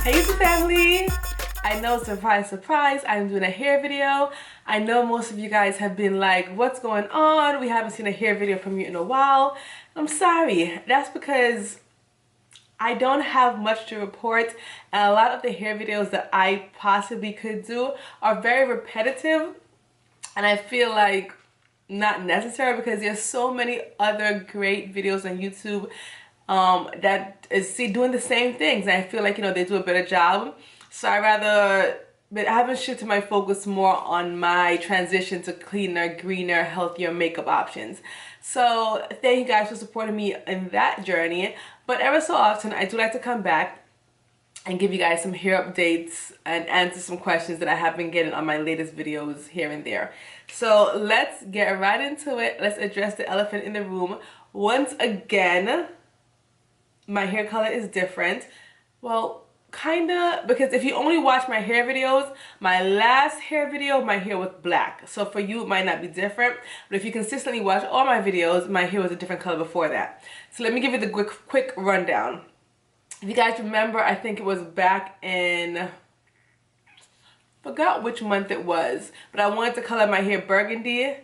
Hey YouTube family! I know, surprise, surprise, I'm doing a hair video. I know most of you guys have been like, what's going on? We haven't seen a hair video from you in a while. I'm sorry. That's because I don't have much to report, and a lot of the hair videos that I possibly could do are very repetitive, and I feel like not necessary because there's so many other great videos on YouTube that is doing the same things, and I feel like, you know, they do a better job. So but I haven't shifted my focus more on my transition to cleaner, greener, healthier makeup options. So thank you guys for supporting me in that journey. But ever so often, I do like to come back and give you guys some hair updates and answer some questions that I have been getting on my latest videos here and there. So let's get right into it. Let's address the elephant in the room. Once again, my hair color is different. Well, kinda, because if you only watch my hair videos, my last hair video, my hair was black. So for you, it might not be different, but if you consistently watch all my videos, my hair was a different color before that. So let me give you the quick rundown. If you guys remember, I think it was back in, forgot which month it was, but I wanted to color my hair burgundy.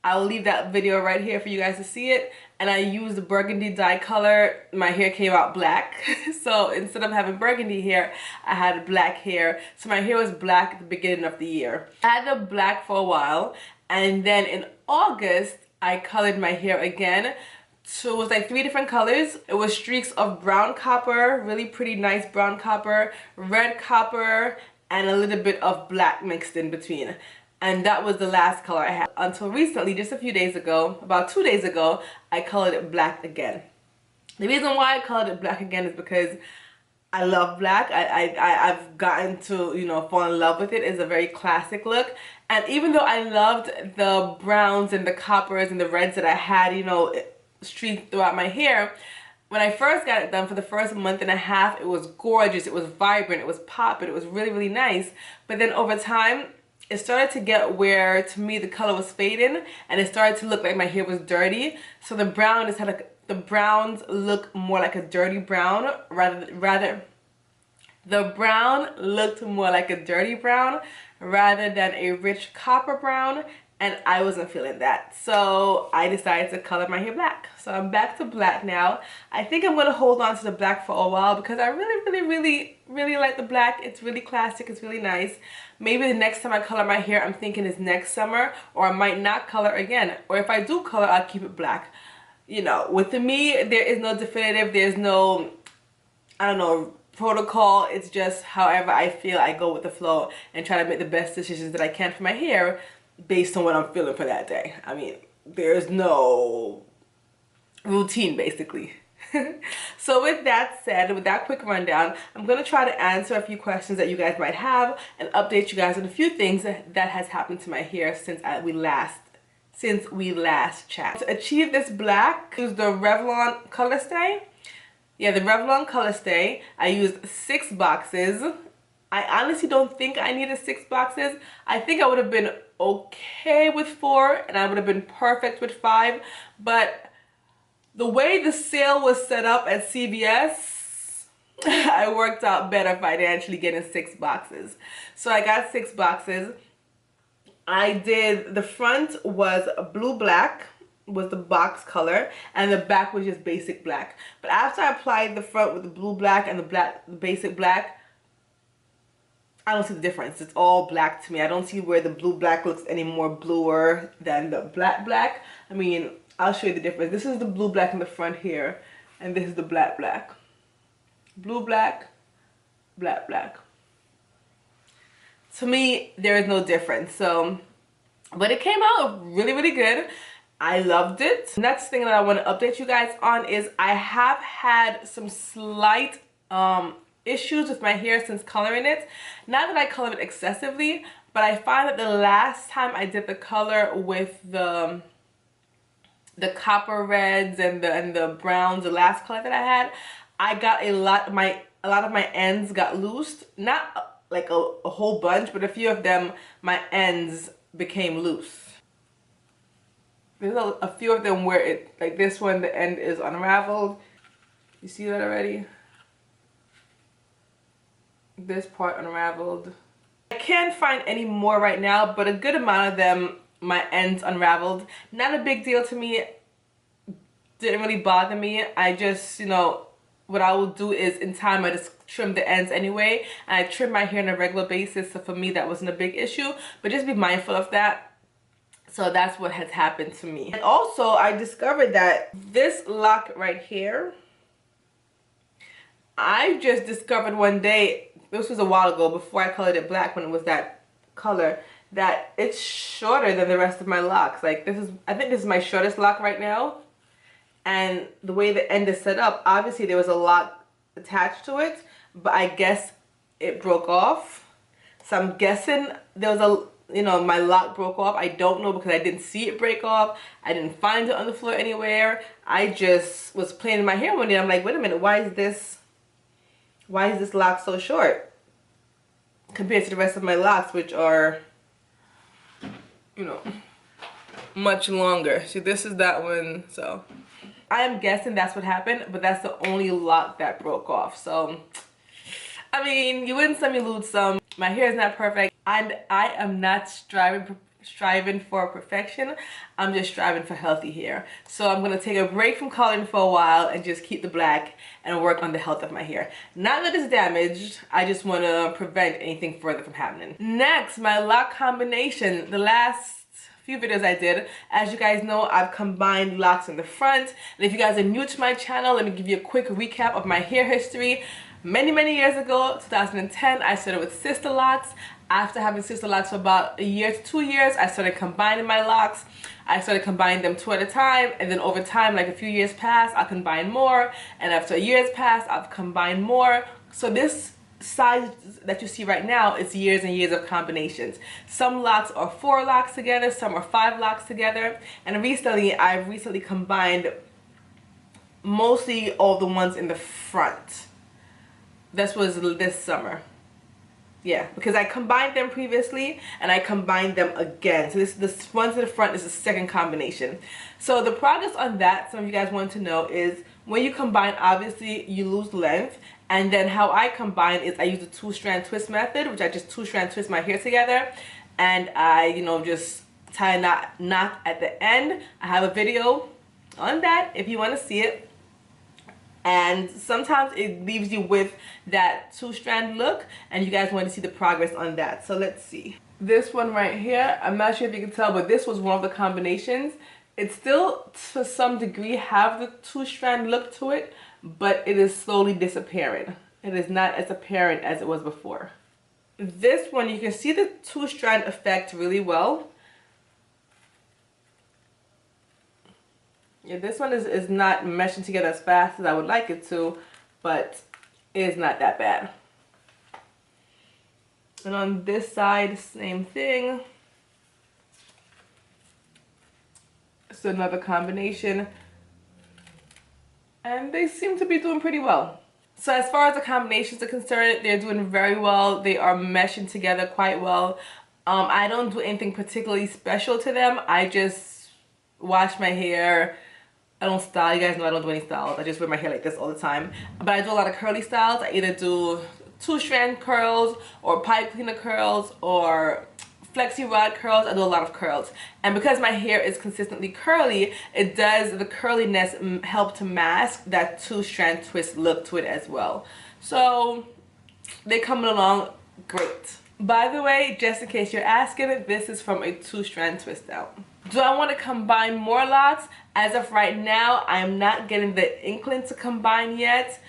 I'll leave that video right here for you guys to see it. And I used the burgundy dye color. My hair came out black. So instead of having burgundy hair, I had black hair. So my hair was black at the beginning of the year. I had the black for a while. And then in August, I colored my hair again. So it was like 3 different colors. It was streaks of brown copper, really pretty nice brown copper, red copper, and a little bit of black mixed in between. And that was the last color I had until recently, just a few days ago, about 2 days ago, I colored it black again. The reason why I colored it black again is because I love black. I've gotten to, you know, fall in love with it. It's a very classic look. And even though I loved the browns and the coppers and the reds that I had, you know, streaked throughout my hair, when I first got it done for the first month and a half, it was gorgeous. It was vibrant. It was popping. It was really, really nice. But then over time, it started to get where, to me, the color was fading, and it started to look like my hair was dirty. So the brown just had like, the browns look more like a dirty brown the brown looked more like a dirty brown rather than a rich copper brown, and I wasn't feeling that. So I decided to color my hair black. So I'm back to black now. I think I'm gonna hold on to the black for a while because I really like the black. It's really classic, it's really nice. Maybe the next time I color my hair, I'm thinking is next summer, or I might not color again. Or if I do color, I'll keep it black. You know, with me, there is no definitive, there's no, I don't know, protocol. It's just however I feel, I go with the flow and try to make the best decisions that I can for my hair based on what I'm feeling for that day. I mean, there's no routine basically. So with that said, with that quick rundown, I'm going to try to answer a few questions that you guys might have and update you guys on a few things that has happened to my hair since we last chat. To achieve this black, use the Revlon Color Stay. Yeah, the Revlon Color Stay. I used 6 boxes. I honestly don't think I needed 6 boxes. I think I would have been okay with 4, and I would have been perfect with 5, but the way the sale was set up at CVS, I worked out better financially getting 6 boxes. So I got 6 boxes. I did, the front was blue black, was the box color, and the back was just basic black. But after I applied the front with the blue black and the basic black, I don't see the difference. It's all black to me. I don't see where the blue black looks any more bluer than the black. I mean, I'll show you the difference. This is the blue black in the front here, and this is the black. Blue black, black. To me, there is no difference. So, but it came out really good. I loved it. Next thing that I want to update you guys on is I have had some slight issues with my hair since coloring it. Not that I color it excessively, but I find that the last time I did the color with the copper reds and the browns, the last color that I had, I got a lot of my ends got loosed. Not like a whole bunch, but a few of them, my ends became loose. There's a few of them where it, like this one, the end is unraveled. You see that already? This part unraveled. I can't find any more right now, but a good amount of them, my ends unraveled. Not a big deal to me. Didn't really bother me. I just, you know, what I will do is in time I just trim the ends anyway. And I trim my hair on a regular basis, so for me that wasn't a big issue. But just be mindful of that. So that's what has happened to me. And also I discovered that this lock right here, I just discovered one day, this was a while ago before I colored it black when it was that color, that it's shorter than the rest of my locks. Like this is, I think this is my shortest lock right now. And the way the end is set up, obviously there was a lock attached to it, but I guess it broke off. So I'm guessing there was a, you know, my lock broke off. I don't know because I didn't see it break off. I didn't find it on the floor anywhere. I just was playing in my hair one day. I'm like, wait a minute, why is this lock so short compared to the rest of my locks, which are, you know, much longer. See, this is that one. So I am guessing that's what happened, but that's the only lock that broke off. So I mean, you win some, you lose some. My hair is not perfect, and I am not striving for perfection. I'm just striving for healthy hair. So I'm gonna take a break from coloring for a while and just keep the black and work on the health of my hair. Not that it's damaged, I just want to prevent anything further from happening. Next, my lock combination. The last few videos I did, as you guys know, I've combined locks in the front. And if you guys are new to my channel, let me give you a quick recap of my hair history. Many years ago, 2010, I started with sister locks. After having sister locks for about a year to 2 years, I started combining my locks. I started combining them 2 at a time, and then over time, like a few years passed, I'll combine more, and after years passed, I've combined more. So this size that you see right now is years and years of combinations. Some locks are 4 locks together, some are 5 locks together, and I've recently combined mostly all the ones in the front. This was this summer. Yeah, because I combined them previously and I combined them again. So this one to the front is the second combination. So the progress on that, some of you guys want to know, is when you combine, obviously you lose length. And then how I combine is I use the 2-strand twist method, which I just 2-strand twist my hair together. And I, you know, just tie a knot at the end. I have a video on that if you want to see it. And sometimes it leaves you with that 2-strand look, and you guys want to see the progress on that. So let's see. This one right here, I'm not sure if you can tell, but this was one of the combinations. It still, to some degree, have the 2-strand look to it, but it is slowly disappearing. It is not as apparent as it was before. This one, you can see the 2-strand effect really well. Yeah, this one is not meshing together as fast as I would like it to, but it is not that bad. And on this side, same thing. It's another combination. And they seem to be doing pretty well. So as far as the combinations are concerned, they're doing very well. They are meshing together quite well. I don't do anything particularly special to them. I just wash my hair. I don't style. You guys know I don't do any styles. I just wear my hair like this all the time. But I do a lot of curly styles. I either do 2-strand curls or pipe cleaner curls or flexi rod curls. I do a lot of curls. And because my hair is consistently curly, it does, the curliness help to mask that 2-strand twist look to it as well. So they're coming along great. By the way, just in case you're asking, this is from a 2-strand twist out. Do I want to combine more locks? As of right now, I am not getting the inkling to combine yet.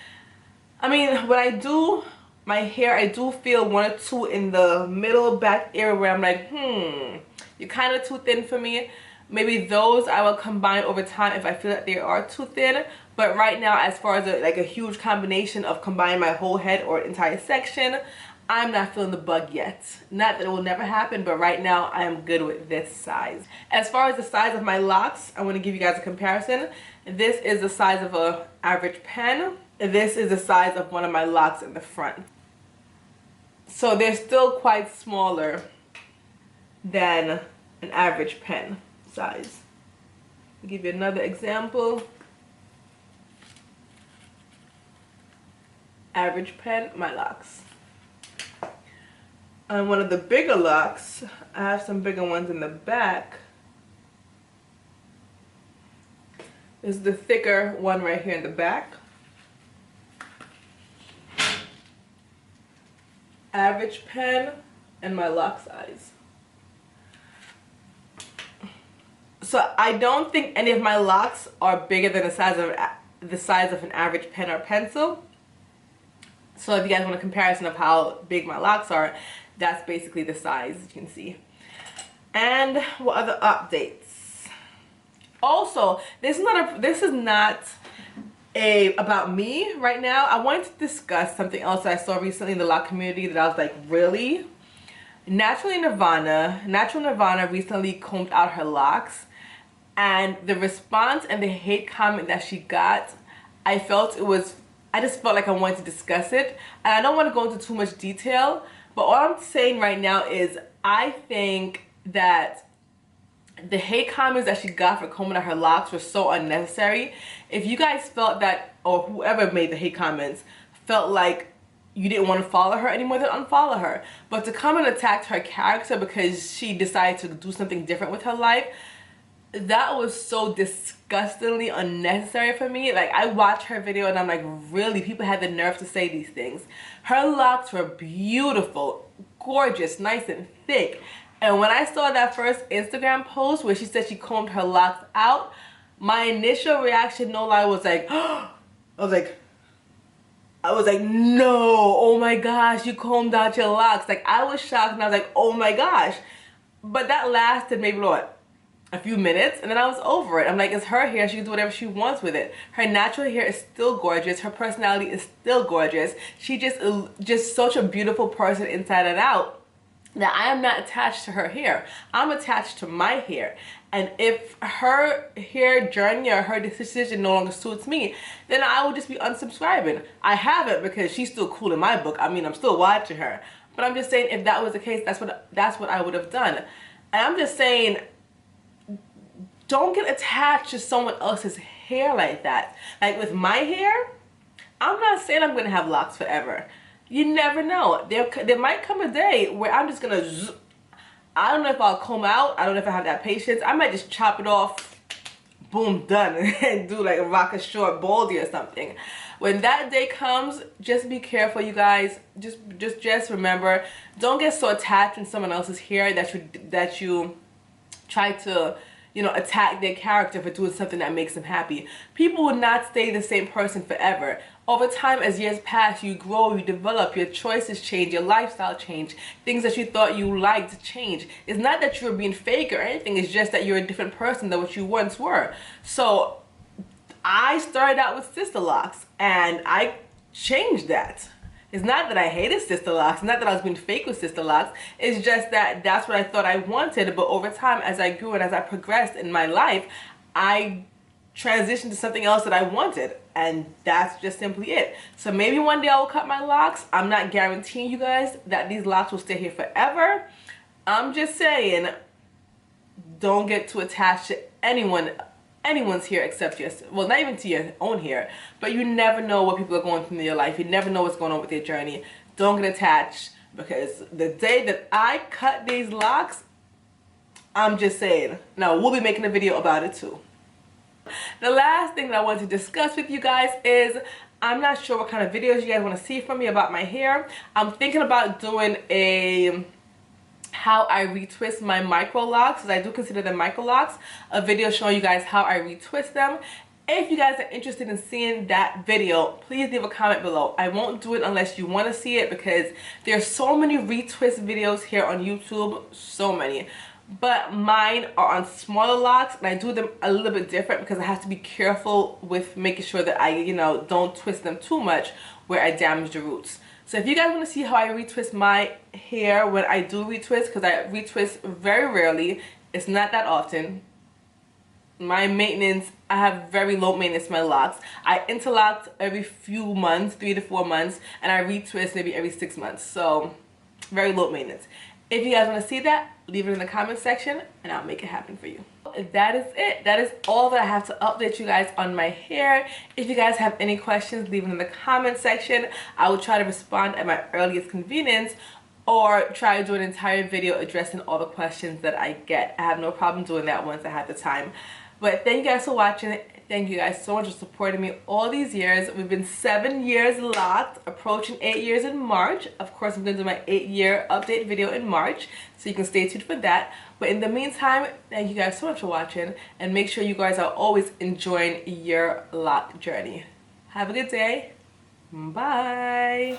I mean, when I do my hair, I do feel 1 or 2 in the middle back area where I'm like, you're kind of too thin for me. Maybe those I will combine over time if I feel that they are too thin. But right now, as far as a huge combination of combining my whole head or entire section, I'm not feeling the bug yet. Not that it will never happen, but right now I am good with this size. As far as the size of my locks, I want to give you guys a comparison. This is the size of an average pen. This is the size of one of my locks in the front. So they're still quite smaller than an average pen size. I'll give you another example. Average pen, my locks. on one of the bigger locks. I have some bigger ones in the back. This is the thicker one right here in the back. Average pen and my lock size. So I don't think any of my locks are bigger than the size of an average pen or pencil. So if you guys want a comparison of how big my locks are, that's basically the size you can see. And what other updates? Also, this is not about me right now. I wanted to discuss something else that I saw recently in the lock community that I was like, really? Natural Nirvana recently combed out her locks, and the response and the hate comment that she got, I just felt like I wanted to discuss it. And I don't want to go into too much detail, but all I'm saying right now is I think that the hate comments that she got for combing out her locks were so unnecessary. If you guys felt that, or whoever made the hate comments felt like you didn't want to follow her anymore, then unfollow her. But to come and attack her character because she decided to do something different with her life, that was so disgustingly unnecessary for me. Like, I watched her video and I'm like, really? People had the nerve to say these things. Her locks were beautiful, gorgeous, nice and thick. And when I saw that first Instagram post where she said she combed her locks out, my initial reaction, no lie, was like, I was like, no, oh my gosh, you combed out your locks. Like, I was shocked and I was like, oh my gosh. But that lasted maybe, what, a few minutes, and then I was over it. I'm like, it's her hair, she can do whatever she wants with it. Her natural hair is still gorgeous, her personality is still gorgeous. She just such a beautiful person inside and out that I am not attached to her hair. I'm attached to my hair. And if her hair journey or her decision no longer suits me, then I will just be unsubscribing. I haven't, because she's still cool in my book. I mean, I'm still watching her. But I'm just saying, if that was the case, that's what I would have done. And I'm just saying, don't get attached to someone else's hair like that. Like with my hair, I'm not saying I'm gonna have locks forever. You never know. There might come a day where I'm just gonna, I don't know if I'll comb out. I don't know if I have that patience. I might just chop it off, boom, done, and do like a rock a short baldy or something. When that day comes, just be careful, you guys. Just remember, don't get so attached in someone else's hair that you try to, you know, attack their character for doing something that makes them happy. People will not stay the same person forever. Over time, as years pass, you grow, you develop, your choices change, your lifestyle change, things that you thought you liked change. It's not that you're being fake or anything, it's just that you're a different person than what you once were. So I started out with sister locks and I changed that. It's not that I hated sister locks, not that I was being fake with sister locks. It's just that that's what I thought I wanted. But over time, as I grew and as I progressed in my life, I transitioned to something else that I wanted. And that's just simply it. So maybe one day I will cut my locks. I'm not guaranteeing you guys that these locks will stay here forever. I'm just saying, don't get too attached to anyone's hair except yours. Well, not even to your own hair, but you never know what people are going through in their life. You never know what's going on with their journey. Don't get attached, because the day that I cut these locks, I'm just saying. Now, we'll be making a video about it too. The last thing that I want to discuss with you guys is, I'm not sure what kind of videos you guys want to see from me about my hair. I'm thinking about doing a how I retwist my micro locks, because I do consider them micro locks, a video showing you guys how I retwist them. If you guys are interested in seeing that video, please leave a comment below. I won't do it unless you want to see it, because there's so many retwist videos here on YouTube, so many. But mine are on smaller locks, and I do them a little bit different because I have to be careful with making sure that I, you know, don't twist them too much where I damage the roots. So if you guys want to see how I retwist my hair when I do retwist, because I retwist very rarely, it's not that often. My maintenance, I have very low maintenance in my locks. I interlock every few months, 3 to 4 months, and I retwist maybe every 6 months. So very low maintenance. If you guys want to see that, leave it in the comment section and I'll make it happen for you. That is it. That is all that I have to update you guys on my hair. If you guys have any questions, leave it in the comment section. I will try to respond at my earliest convenience. or try to do an entire video addressing all the questions that I get. I have no problem doing that once I have the time. But thank you guys for watching. Thank you guys so much for supporting me all these years. We've been 7 years locked, approaching 8 years in March. Of course, I'm going to do my 8-year update video in March, so you can stay tuned for that. But in the meantime, thank you guys so much for watching, and make sure you guys are always enjoying your lock journey. Have a good day. Bye.